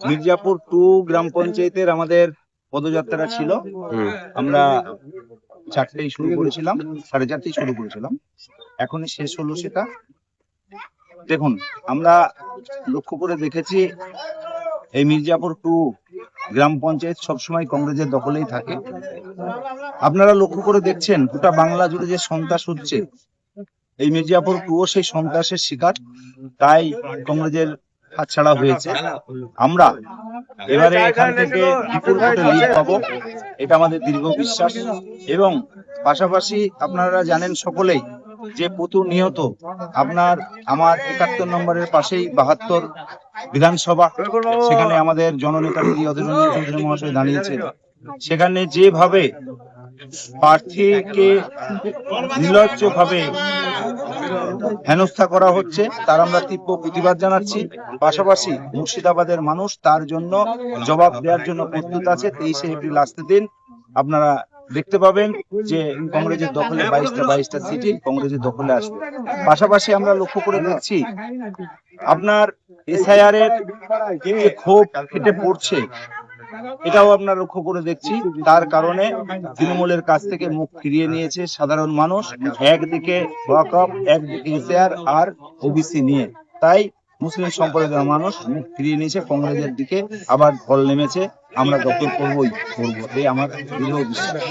মির্জাপুর 2 গ্রাম পঞ্চায়েতের আমাদের পদযাত্রা ছিল। আমরা 4টায় শুরু করেছিলাম, 4:30টায় শুরু করেছিলাম, এখনই শেষ হলো সেটা। দেখুন, আমরা লক্ষ্য করে দেখেছি এই মির্জাপুর 2 গ্রাম পঞ্চায়েত সবসময় কংগ্রেসের দখলেই থাকে। আপনারা লক্ষ্য করে দেখছেন গোটা বাংলা জুড়ে যে সন্ত্রাস হচ্ছে, এই মির্জাপুর 2 সেই সন্ত্রাসের শিকার, তাই কংগ্রেসের হাতছাড়া হয়েছে। আমরা এবারে এখান থেকে বিপুল ভোটে লিড পাবো, এটা আমাদের দৃঢ় বিশ্বাস। এবং পাশাপাশি আপনারা জানেন সকলেই যে প্রতিনিয়ত আপনার আমার 71 নম্বরের পাশেই 72 বিধানসভা, সেখানে আমাদের জননেতা অধীর রঞ্জন চৌধুরী মহাশয় দাঁড়িয়েছেন। সেখানে যেভাবে প্রার্থীকে নির্লজ্জভাবে হেনস্থা করা হচ্ছে, তার আমরা তীব্র প্রতিবাদ জানাচ্ছি। পাশাপাশি মুর্শিদাবাদের মানুষ তার জন্য জবাব দেওয়ার জন্য প্রস্তুত আছে। 23শে এপ্রিল আসতে দিন, আপনারা দেখতে পাবেন যে কংগ্রেসের দখলে 22টা সিটই কংগ্রেসের দখলে আসবে। পাশাপাশি আমরা লক্ষ্য করে দেখছি আপনার এসআইআর এর যে ক্ষোভ ফেটে পড়ছে, এটাও আমরা লক্ষ্য করে দেখছি। তার কারণে তৃণমূলের কাছ থেকে মুখ ফিরিয়ে নিয়েছে সাধারণ মানুষ, একদিকে ওয়াকফ, একদিকে এসআইআর আর ওবিসি নিয়ে। তাই মুসলিম সম্প্রদায়ের মানুষ মুখ ফিরিয়ে নিয়েছে, কংগ্রেসের দিকে আবার ঢল নেমেছে। আমরা দখল করবই করবো, এই আমার দৃঢ় বিশ্বাস।